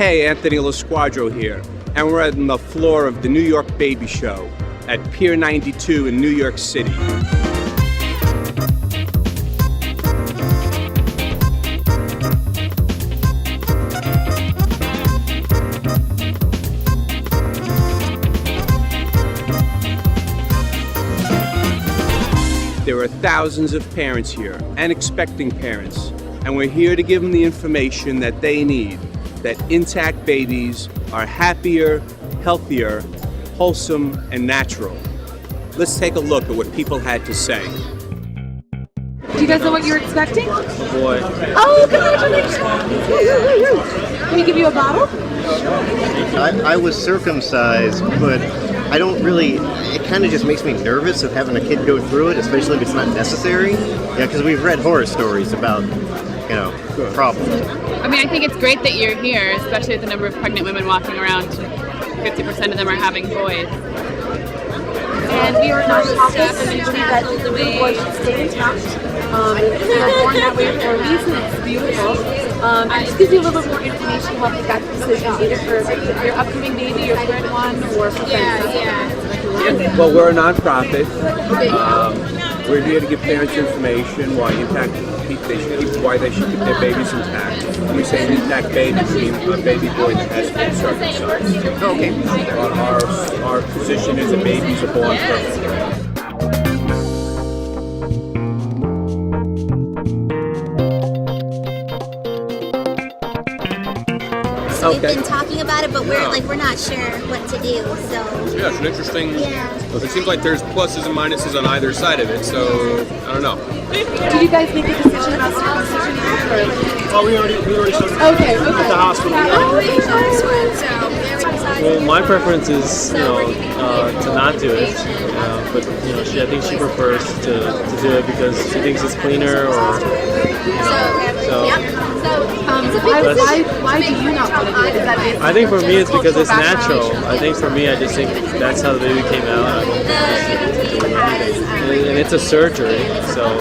Hey, Anthony Lasquadro here, and we're on the floor of the New York Baby Show at Pier 92 in New York City. There are thousands of parents here and expecting parents, and we're here to give them the information that they need, that intact babies are happier, healthier, wholesome, and natural. Let's take a look at what people had to say. Do you guys know what you're expecting? Boy. Oh, congratulations! Can we give you a bottle? I was circumcised, but I don't really, it kind of just makes me nervous of having a kid go through it, especially if it's not necessary. Yeah, because we've read horror stories about, problems. I mean, I think it's great that you're here, especially with the number of pregnant women walking around. 50% of them are having boys. And we are non-profit, and we believe that the little boys should stay intact. They were born that way for a reason. It's beautiful. And just gives you a little bit more information about the gut decision, either for your upcoming baby, your current one, or for friends. Well, we're a nonprofit. We're here to give parents information why they should keep their babies intact. When we say an intact baby, we mean a baby boy that has been circumcised. Okay. Our position is that babies are born perfect. So we've been talking about it, but we're not sure what to do. So yeah, it's an interesting. Yeah. It seems like there's pluses and minuses on either side of it. So I don't know. Did you guys make a decision about circumcision yet? Oh, we already Okay. at the hospital. Well, my preference is, to not do it. But, I think she prefers to do it because she thinks it's cleaner or, Why do you not want to do it? Is that based I think for on me it's because it's cultural natural. background? I think for me, I just think that's how the baby came out. And it's a surgery, so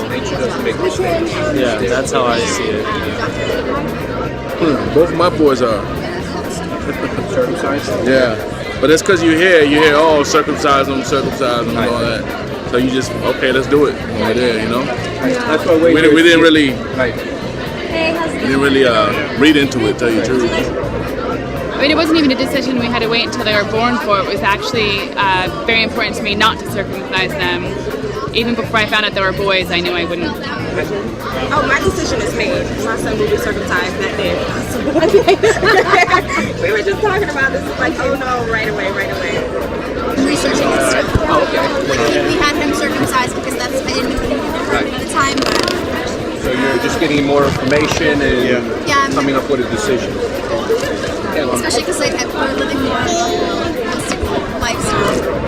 yeah, that's how I see it. Both of my boys are. Circumcised? Yeah. But that's because you hear, oh, circumcise them, and all that. So you just, okay, let's do it. Over there, That's why we didn't really, Hey, how's it read into it, tell you the truth. I mean, it wasn't even a decision we had to wait until they were born for. It was actually very important to me not to circumcise them. Even before I found out they were boys, I knew I wouldn't. Oh, my decision is made. My son will be circumcised that day if possible. We were just talking about this. It's like, oh no, right away. researching and stuff. Oh, okay. We had him circumcised because I didn't know anything at the time. But So you're just getting more information and coming up with a decision. especially because we're living more holistic lifestyle.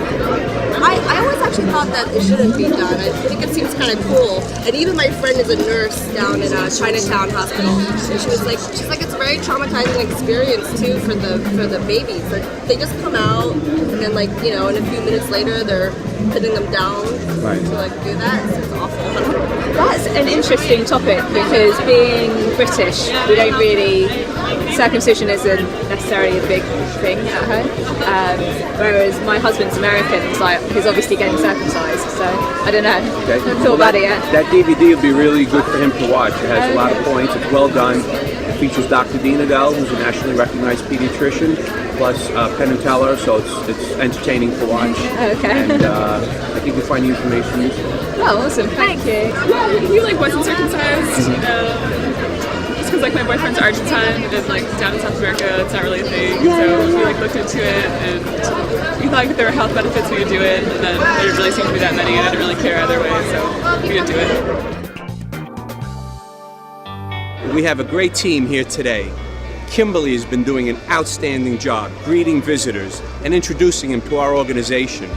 I always actually thought that it shouldn't be done. I think it seems kind of cool. And even my friend is a nurse down in Chinatown Hospital, and she's like, it's a very traumatizing experience too for the babies. Like, they just come out, and then and a few minutes later they're putting them down to do that. So it's awful. That's an interesting topic because being British, we don't really, circumcision isn't necessarily a big thing at home. Whereas my husband's American, so he's obviously getting circumcised. So I don't know. Okay. I haven't thought about it yet. That DVD will be really good for him to watch. It has a lot of points. It's well done. It features Dr. Dina Dell, who's a nationally recognized pediatrician, plus Penn and Teller, so it's entertaining to watch. Okay. And I think you'll find the information useful. Oh, awesome. Thank you. He wasn't circumcised. Just because my boyfriend's Argentine and down in South America, it's not really a thing. So he looked into it and we thought if there were health benefits, we would do it. And then there didn't really seem to be that many, and I didn't really care either way, so we didn't do it. We have a great team here today. Kimberly has been doing an outstanding job greeting visitors and introducing them to our organization.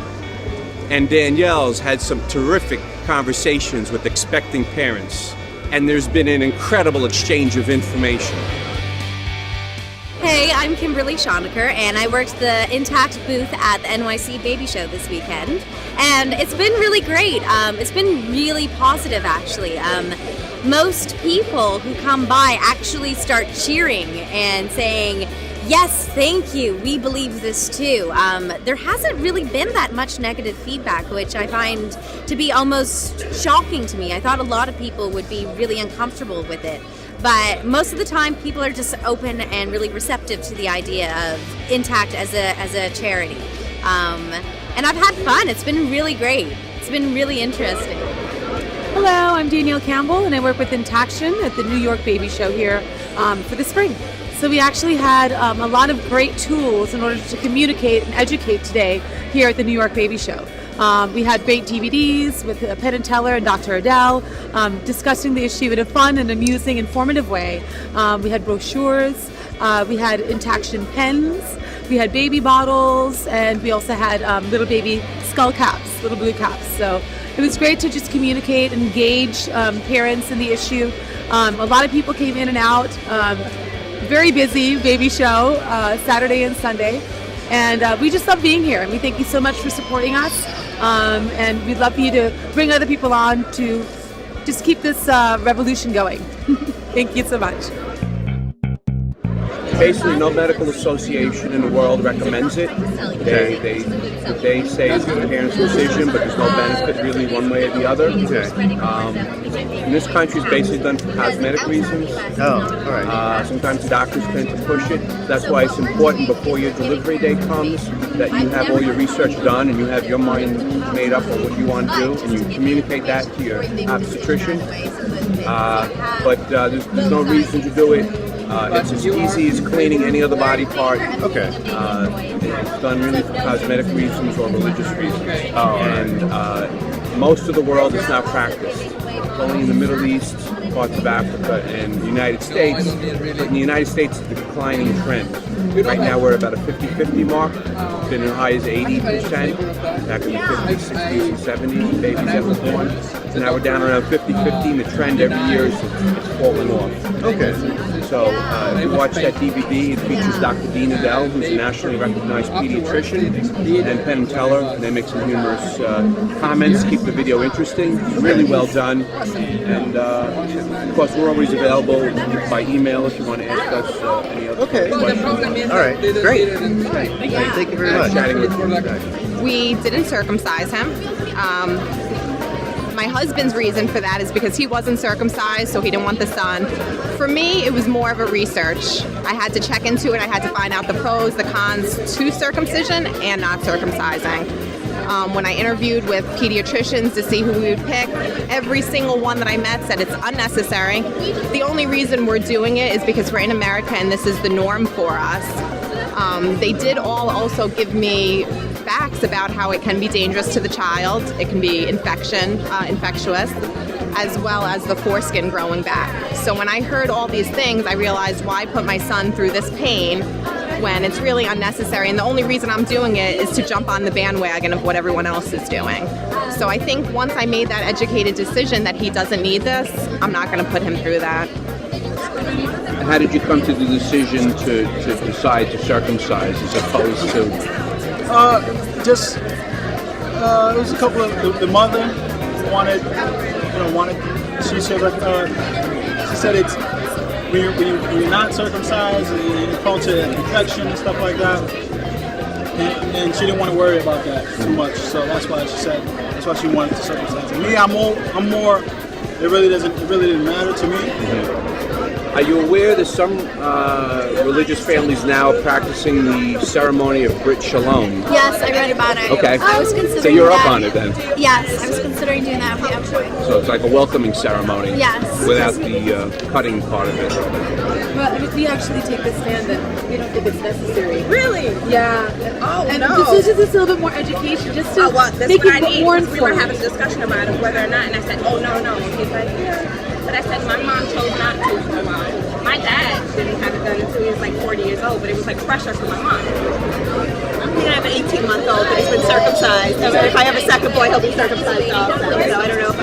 And Danielle's had some terrific conversations with expecting parents. And there's been an incredible exchange of information. Hey, I'm Kimberly Schoneker, and I worked the Intact booth at the NYC Baby Show this weekend. And it's been really great. It's been really positive, actually. Most people who come by actually start cheering and saying, Yes, thank you. We believe this too. There hasn't really been that much negative feedback, which I find to be almost shocking to me. I thought a lot of people would be really uncomfortable with it. But most of the time, people are just open and really receptive to the idea of Intact as a charity. And I've had fun. It's been really great. It's been really interesting. Hello, I'm Danielle Campbell, and I work with Intaction at the New York Baby Show here for the spring. So we actually had a lot of great tools in order to communicate and educate today here at the New York Baby Show. We had great DVDs with Penn and Teller and Dr. Adele discussing the issue in a fun and amusing, informative way. We had brochures, we had Intaction pens, we had baby bottles, and we also had little baby skull caps, little blue caps. So it was great to just communicate and engage parents in the issue. A lot of people came in and out. Very busy baby show, Saturday and Sunday. And we just love being here. And we thank you so much for supporting us. And we'd love for you to bring other people on to just keep this revolution going. Thank you so much. Basically, no medical association in the world recommends it. They say it's a parent's decision, but there's no benefit really one way or the other. And this country is basically done for cosmetic reasons. Oh, all right. Sometimes doctors tend to push it. That's why it's important before your delivery day comes that you have all your research done and you have your mind made up on what you want to do, and you communicate that to your obstetrician. But there's no reason to do it. It's as easy as cleaning any other body part. Okay. It's done really for cosmetic reasons or religious reasons. And most of the world is not practiced. Only in the Middle East, parts of Africa, and the United States. But in the United States, it's a declining trend. Right now, we're about a 50-50 mark. It's been as high as 80% back in the 50s, 60s, and 70s, babies that were born. So now we're down around 50-50, and the trend every year is it's falling off. Okay. So if you watch that DVD, it features Dr. Dean Adele, who's a nationally recognized pediatrician, and Penn and Teller. And they make some humorous comments, keep the video interesting. It's really well done. And of course, we're always available by email if you want to ask us any other questions. All right. Great. Thank you very much. Chatting with you. We didn't circumcise him. My husband's reason for that is because he wasn't circumcised, so he didn't want the son. For me, it was more of a research. I had to check into it. I had to find out the pros, the cons to circumcision and not circumcising. When I interviewed with pediatricians to see who we would pick, every single one that I met said it's unnecessary. The only reason we're doing it is because we're in America and this is the norm for us. They did all also give me facts about how it can be dangerous to the child. It can be infectious, as well as the foreskin growing back. So when I heard all these things, I realized why put my son through this pain when it's really unnecessary. And the only reason I'm doing it is to jump on the bandwagon of what everyone else is doing. So I think once I made that educated decision that he doesn't need this, I'm not going to put him through that. How did you come to the decision to decide to circumcise as opposed to? It was a couple of the mother wanted. She said it's when you're not circumcised, you're prone to infection and stuff like that, and she didn't want to worry about that too much. So that's why she wanted to circumcise. And me, I'm more. It really didn't matter to me. Mm-hmm. Are you aware that some religious families now practicing the ceremony of Brit Shalom? Yes, I read about it. Okay. I was considering so you're that. up on it then? Yes, I was considering doing that. So it's like a welcoming ceremony. Yes. Without the cutting part of it. Well, we actually take the stand that we don't think it's necessary. Really? Yeah. Oh, and no. this is just a little bit more education, just to that's make what I it need. more We were informed. having a discussion about it, whether or not, and I said, oh, no. He's like, yeah. But I said my mom chose not to for a while. My dad didn't have it done until he was like 40 years old, but it was like pressure from my mom. I have an 18-month-old, but he's been circumcised. So if I have a second boy, he'll be circumcised also. So I don't know if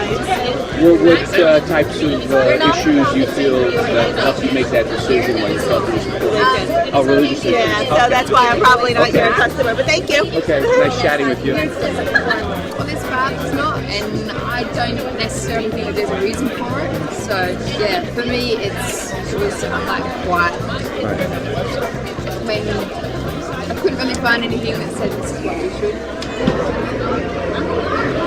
What types of issues you feel that help you make that decision when you're talking to Oh, religious issues. Yeah, so that's why I'm probably not your customer, but thank you. Okay, nice chatting with you. Well, it's bad, it's not, and I don't necessarily think there's a reason for it. So, yeah, for me, it was like quiet. Right. when I couldn't really find anything that said this is what we should.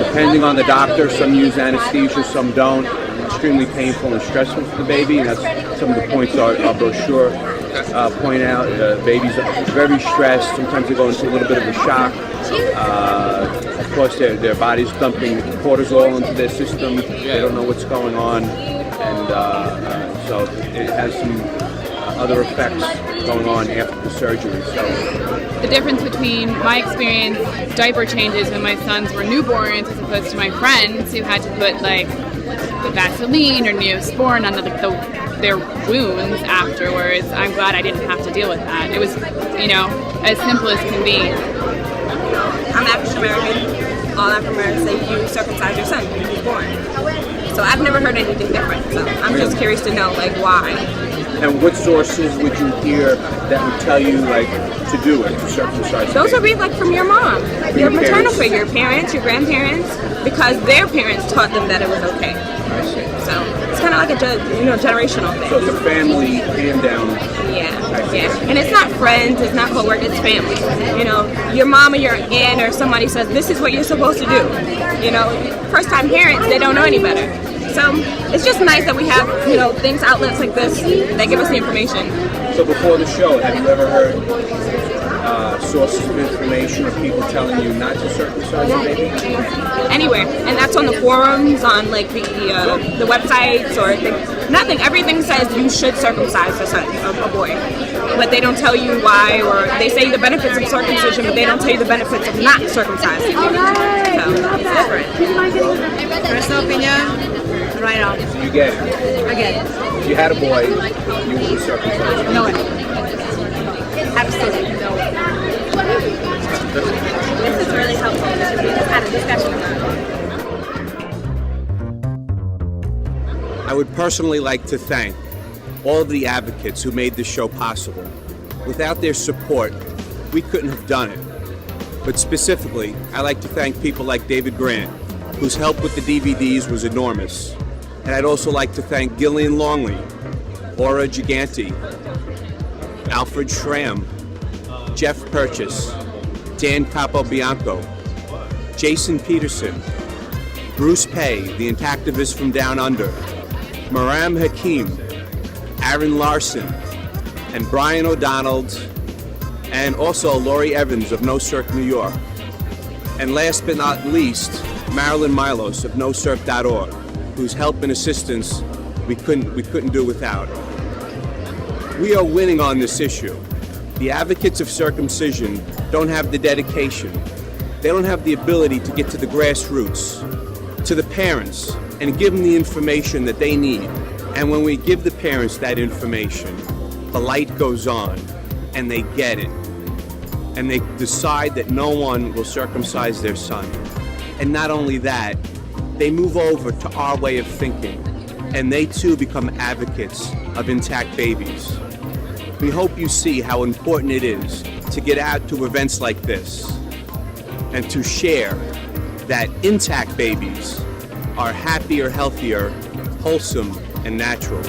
Depending on the doctor, some use anesthesia, some don't. Extremely painful and stressful for the baby, and that's some of the points our brochure point out. Babies are very stressed. Sometimes they go into a little bit of a shock. Of course, their body's dumping cortisol into their system. They don't know what's going on, and so it has some other effects going on after the surgery. So the difference between my experience, diaper changes when my sons were newborns, as opposed to my friends who had to put like the Vaseline or Neosporin on their wounds afterwards. I'm glad I didn't have to deal with that. It was, as simple as can be. I'm African American. All African Americans say you circumcise your son when he's born. So I've never heard anything different. So I'm just curious to know, like, why. And what sources would you hear that would tell you, like, to do it, to circumcise? Those would be like from your mom, your maternal figure, your parents, your grandparents, because their parents taught them that it was okay. I see. So it's kind of like a generational thing. So it's a family hand down. Yeah. And it's not friends, it's not co-workers, it's family. Your mom or your aunt or somebody says, this is what you're supposed to do. First time parents, they don't know any better. So it's just nice that we have, things, outlets like this that give us the information. So before the show, have you ever heard sources of information or people telling you not to circumcise a baby? Anywhere. And that's on the forums, on like the websites or nothing. Everything says you should circumcise a son, a boy. But they don't tell you why, or they say the benefits of circumcision, but they don't tell you the benefits of not circumcising. So it's different. Personal opinion, right on. You get it. I get it. If you had a boy, you would be circumcised. No way. Absolutely no way. This is really helpful because we just had a discussion about it. I would personally like to thank all of the advocates who made this show possible. Without their support, we couldn't have done it. But specifically, I'd like to thank people like David Grant, whose help with the DVDs was enormous. And I'd also like to thank Gillian Longley, Aura Giganti, Alfred Schramm, Jeff Purchase, Dan Capobianco, Jason Peterson, Bruce Pay, the intactivist from Down Under, Maram Hakim, Aaron Larson, and Brian O'Donnell, and also Laurie Evans of No Circ New York. And last but not least, Marilyn Milos of NoCirc.org, whose help and assistance we couldn't do without. We are winning on this issue. The advocates of circumcision don't have the dedication. They don't have the ability to get to the grassroots, to the parents, and give them the information that they need. And when we give the parents that information, the light goes on, and they get it. And they decide that no one will circumcise their son. And not only that, they move over to our way of thinking, and they too become advocates of intact babies. We hope you see how important it is to get out to events like this and to share that intact babies are happier, healthier, wholesome, and natural.